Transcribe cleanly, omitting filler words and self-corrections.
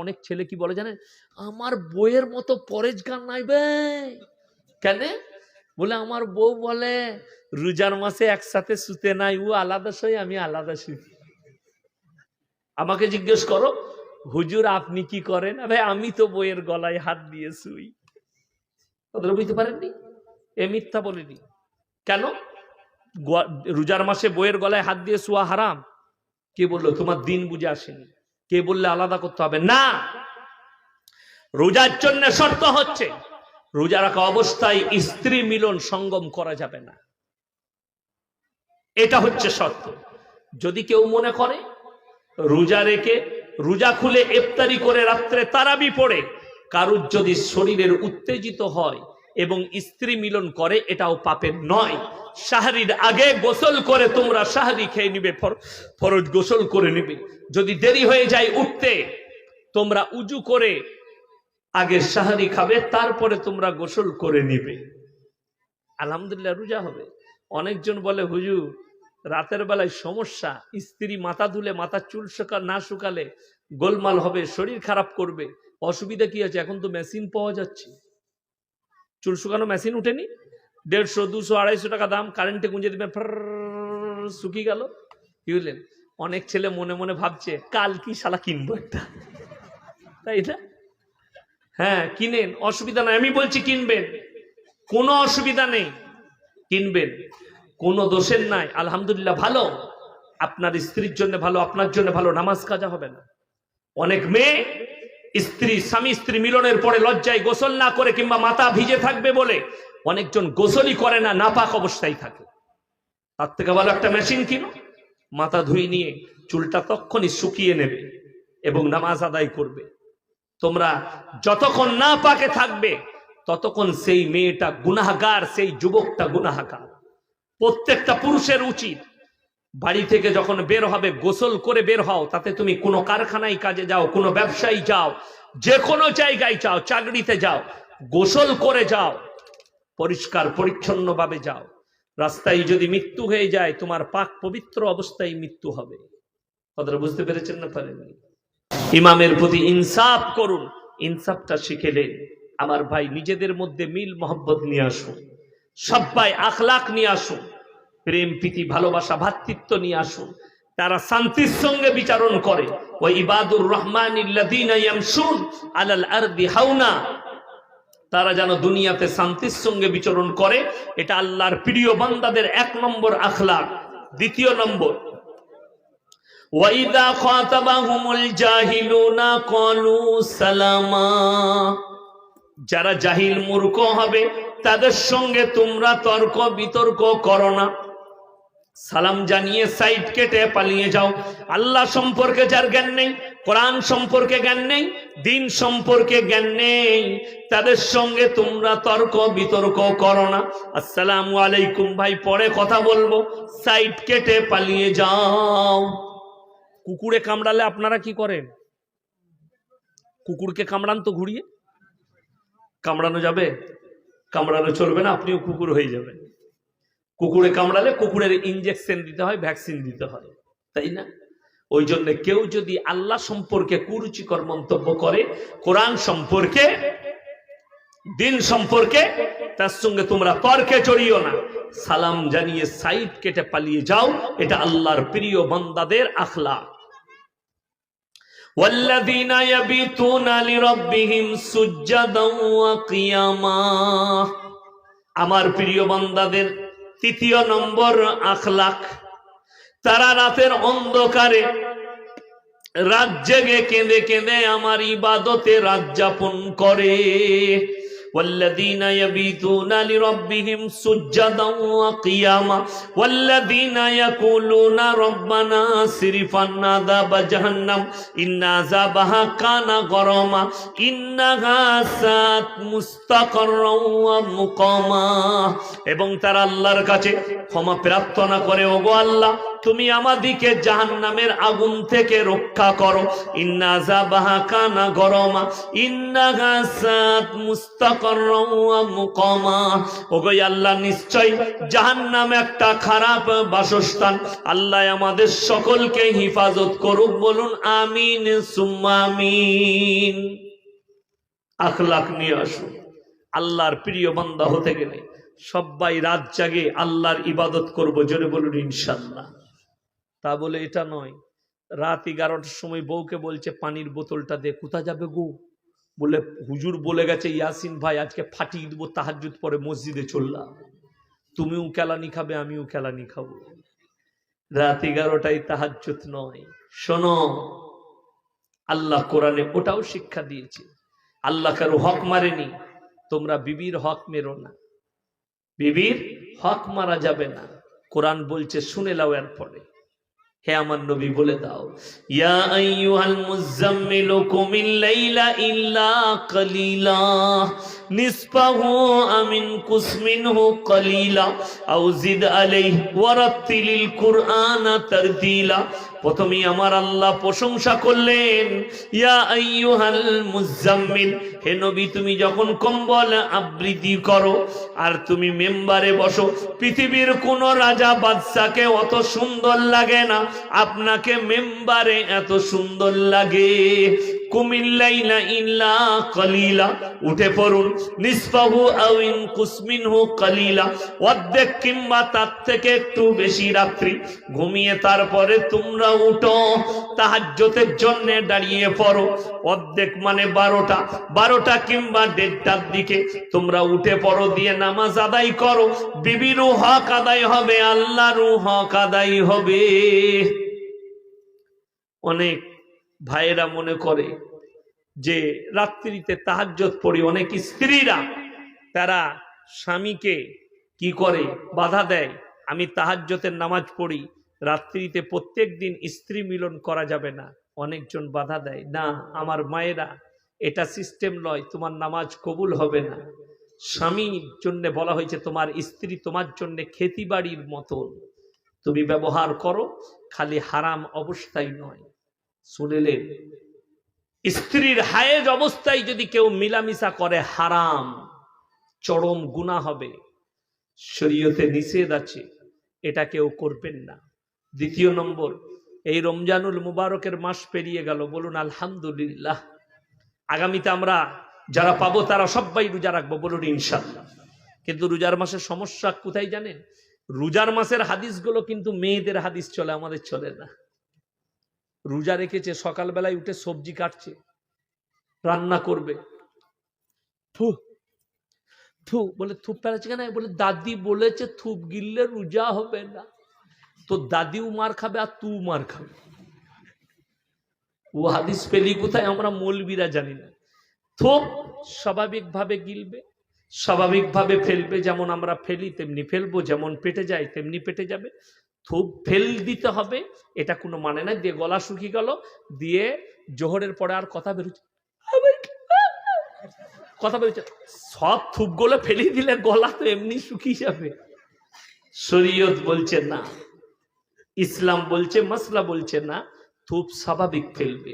অনেক ছেলে কি বলে জানেন, আমার বউয়ের মতো পরেজগার নাইবে। কেন? বলে আমার বউ বলে রোজার মাসে একসাথে শুতে নাই, ও আলাদা শুই আমি আলাদা শুই। আমাকে জিজ্ঞেস করো হুজুর আপনি কি করেন? ভাই আমি তো বইয়ের গলায় হাত দিয়ে শুই। ওদের বুঝতে পারেননি? এ মিথ্যা বলিনি। কেন? রোজার মাসে বইয়ের গলায় হাত দিয়ে শোয়া হারাম? কে বললো? তোমার দিন বুঝে আসেনি। কে বললে আলাদা করতে হবে? না, রোজার জন্য শর্ত হচ্ছে রোজা রাখা অবস্থায় স্ত্রী মিলন সঙ্গম করা যাবে না, এটা হচ্ছে শর্ত। যদি কেউ মনে করে রোজা রেখে রোজা খুলে ইফতারি করে রাত্রে তারাবি পড়ে কারুর যদি শরীরের উত্তেজিত হয় এবং স্ত্রী মিলন করে, এটাও পাপের নয়। সাহরির আগে গোসল করে তোমরা সাহরি খেয়ে নিবে, ফরজ গোসল করে নিবে। যদি দেরি হয়ে যায় উঠতে, তোমরা উজু করে আগে সাহরি খাবে, তারপরে তোমরা গোসল করে নিবে। আলহামদুলিল্লাহ রোজা হবে। অনেকজন বলে হুজুর রাতের বেলায় সমস্যা, স্ত্রী মাথা ধুলে মাথার চুল না শুকালে গোলমাল হবে, শরীর খারাপ করবে। অসুবিধা কি আছে? এখন তো মেশিন পাওয়া যাচ্ছে, চুল শুকানো মেশিন উঠেনি? 150, 200, 250 টাকা দাম, কারেন্টে গুঁজে দিবেন, শুকিয়ে গেল। কি বুঝলেন? অনেক ছেলে মনে মনে ভাবছে কাল কি শালা কিনবো একটা, তাই না? হ্যাঁ কিনেন, অসুবিধা নাই। আমি বলছি কিনবেন, কোনো অসুবিধা নেই, কিনবেন, কোনো দোষের নাই। আলহামদুলিল্লাহ ভালো, আপনার স্ত্রীর জন্য ভালো, আপনার জন্য ভালো, নামাজ কাজা হবে না। অনেক মেয়ে স্বামী স্ত্রী মিলনের পরে লজ্জায় গোসল না করে কিংবা মাথা ভিজে থাকবে বলে অনেকজন গোসলই করে না, নাপাক অবস্থায় থাকে। তার থেকে ভালো একটা মেশিন কিনো, মাথা ধুয়ে নিয়ে চুলটা তখনই শুকিয়ে নেবে এবং নামাজ আদায় করবে। তোমরা যতক্ষণ না পাকে থাকবে ততক্ষণ সেই মেয়েটা গুনাহগার, সেই যুবকটা গুনাহগার। প্রত্যেকটা পুরুষের উচিত বাড়ি থেকে যখন বের হবে গোসল করে বের হও। তাতে তুমি কোনো কারখানায় কাজে যাও, কোনো ব্যবসায়ী যাও, যে কোনো জায়গায় যাও, চাকরিতে যাও, গোসল করে যাও, পরিষ্কার পরিচ্ছন্ন ভাবে যাও। রাস্তায় যদি মৃত্যু হয়ে যায় তোমার পাক পবিত্র অবস্থায় মৃত্যু হবে। কথাটা বুঝতে পেরেছেন না পারেননি? ইমামের প্রতি ইনসাফ করুন, ইনসাফটা শিখেলে আমার ভাই নিজেদের মধ্যে মিল মোহাব্বত নিয়ে আসুন, সবাই আখলাক নিয়ে আসুন, প্রেম প্রীতি ভালোবাসা ভ্রাতৃত্ব নিয়ে আসুন। তারা শান্তির সঙ্গে বিচারণ করে। ওয়া ইবাদুর রহমানিল্লাযীনা ইয়ামশুন আলাল আরদি হাওনা, তারা যেন দুনিয়াতে শান্তির সঙ্গে বিচরণ করে। এটা আল্লাহর প্রিয় বান্দাদের 1 নম্বর আখলাক। 2 নম্বর, ওয়াইদা খাতাবাহুমুল জাহিলুনা ক্বালু সালামা, যারা জাহিল মূর্খ হবে তাদের সঙ্গে তোমরা তর্ক বিতর্ক করো না, সালাম জানিয়ে সাইড কেটে পালিয়ে যাও। আল্লাহ সম্পর্কে যার জ্ঞান নেই, কোরআন সম্পর্কে জ্ঞান নেই, দিন সম্পর্কে জ্ঞান নেই, তাদের সঙ্গে তোমরা তর্ক বিতর্ক করো না। আসসালামু আলাইকুম ভাই, পরে কথা বলবো, সাইড কেটে পালিয়ে যাও। কুকুরে কামড়ালে আপনারা কি করেন? কুকুরকে কামড়ান তো ঘুরিয়ে। কামড়ানো যাবে? কামড়ানো চলবে না, আপনিও কুকুর হয়ে যাবেন। কুকুরে কামড়ালে কুকুরের ইনজেকশন দিতে হয়, ভ্যাকসিন দিতে হয়, তাই না? ওই জন্য কেউ যদি আল্লাহ সম্পর্কে কুরুচিকর মন্তব্য করে, কোরআন সম্পর্কে, দিন সম্পর্কে, তার সঙ্গে তোমরা তর্কে জড়িও না, সালাম জানিয়ে সাইড কেটে পালিয়ে যাও। এটা আল্লাহর প্রিয় বান্দাদের আখলাক। ওয়াল্লাযীনা ইয়াবিতুনা লিরাব্বিহিম সুজদান ওয়া কিয়ামা, আমার প্রিয় বান্দাদের 3 নম্বর আখলাক, তারা রাতের অন্ধকারে রাত জেগে কেঁদে কেঁদে আমার ইবাদতে রাত যাপন করে। والذين يبيتون لربهم سجدا وقياما والذين يقولون ربنا اصرف عنا عذاب جهنم إن عذابها كان غراما إنها ساءت مستقرا ومقاما, এবং তারা আল্লাহর কাছে ক্ষমা প্রার্থনা করে, ওগো আল্লাহ তুমি আমাদিকে জাহান্নামের আগুন থেকে রক্ষা করো। ইন্না আযাবাহা কানা গরমা ইন্নাহা সাত মুস্তাকাররান ওয়া মুকামা। ওগো আল্লাহ, নিশ্চয় জাহান্নাম একটা খারাপ বাসস্থান। আল্লাহ আমাদের সকলকে হিফাজত করুক, বলুন আমিন সুম্মা আমিন। আখলাক নিয়ে আসুন। আল্লাহর প্রিয় বান্দা হতে গেলে সবাই রাত জাগে আল্লাহর ইবাদত করব, জোরে বলুন ইনশাআল্লাহ। তা বলে এটা নয়, রাত 11টার সময় বউকে বলছে পানির বোতলটা দে, কোথায় যাবে গো? বলে হুজুর বলে গেছে ইয়াসিন ভাই আজকে ফাটিয়ে দেবো, তাহাজ্জুদ পরে মসজিদে চললাম। তুমিও কেলানি খাবে, আমিও কেলানি খাবো। রাত 11টায় তাহাজ্জুদ নয়। শোনো, আল্লাহ কোরআনে ওটাও শিক্ষা দিয়েছে। আল্লাহ কারো হক মারেনি, তোমরা বিবির হক মেরো না, বিবির হক মারা যাবে না। কোরআন বলছে, শুনে লাও এরপরে। হে আমার নবী বলে দাও, ইয়া আইয়ুহাল মুযাম্মিলু কুমিল লাইলা ইল্লা কালিলা নিসফাহু আমিন কুসমিনহু কালিলা আও জিদ আলাইহি ওয়ারাত্তিলিল কুরআনা তারতিলা। প্রথমেই আমার আল্লাহ প্রশংসা করলেন, ইয়া আইয়ুহাল মুযাম্মিল, হে নবী তুমি যখন কম্বল আবৃত্তি করো আর তুমি মেম্বারে বসো, পৃথিবীর কোন রাজা বাদশাকে অত সুন্দর লাগে না, আপনাকে মেম্বারে এত সুন্দর লাগে। কুমিল লাইলা ইল্লা কালিলা, উঠে পড়ুন। নিসফাহু আও ইনকুস মিনহু কালিলা, অর্ধেক কিংবা তার থেকে একটু বেশি রাত্রি ঘুমিয়ে তারপরে তোমরা উঠো, তাহাজ্জুদের জন্য দাঁড়িয়ে পড়ো। অর্ধেক মানে 12টা কিংবা 1:30টার দিকে তোমরা উঠে পড়ো, দিয়ে নামাজ আদায় করো। বিবিরও হক আদায় হবে, আল্লাহরও হক আদায় হবে। অনেক ভাইয়েরা মনে করে যে রাত্রিতে তাহাজ্জুদ পড়ি, অনেক স্ত্রীরা তারা স্বামীকে কি করে বাধা দেয়, আমি তাহাজ্জুদের নামাজ পড়ি, রাত্রিতে প্রত্যেক দিন স্ত্রী মিলন করা যাবে না। অনেকজন বাধা দেয়, না আমার মায়েরা এটা সিস্টেম নয়, তোমার নামাজ কবুল হবে না। স্বামীর জন্য বলা হয়েছে তোমার স্ত্রী তোমার জন্য খেতি বাড়ির মতন, তুমি ব্যবহার করো, খালি হারাম অবস্থায় নয়। শুনলেন, স্ত্রীর হায়েজ অবস্থায় যদি কেউ মিলামিশা করে হারাম, চরম গুনাহ হবে, শরীয়তে নিষেধ আছে, এটা কেউ করবেন না। দ্বিতীয় নম্বর, এই রমজানুল মুবারকের মাস পেরিয়ে গেল, বলুন আলহামদুলিল্লাহ। আগামীতে আমরা যারা পাবো তারা সবাই রোজা রাখবো, বলুন ইনশাআল্লাহ। কিন্তু রোজার মাসের সমস্যা কোথায় জানেন? রোজার মাসের হাদিসগুলো কিন্তু মেয়েদের হাদিস চলে, আমাদের চলে না। রোজা রেখেছে, সকালবেলায় উঠে সবজি কাটছে, রান্না করবে, বলে থুপ ফেলাচ্ছে কেন? বলে দাদি বলেছে থুপ গিললে রোজা হবে না। তো দাদিও মার খাবে আর তুই মার খাবে। ও হাদিস পেলি কোথায়? আমরা মৌলবীরা জানি না। থুপ স্বাভাবিকভাবে গিলবে, স্বাভাবিকভাবে ফেলবে, যেমন আমরা ফেলি তেমনি ফেলবো, যেমন পেটে যায় তেমনি পেটে যাবে। থুপ ফেল দিতে হবে এটা কোনো মানে না। দিয়ে গলা শুকিয়ে গেল, দিয়ে জোহরের পরে আর কথা বেরোচ্ছে, সব থুপগুলো ফেলে দিলে গলা তো এমনি শুকিয়ে যাবে। শরীয়ত বলছে না, ইসলাম বলছে, মাসলা বলছে না, থুপ স্বাভাবিক ফেলবে।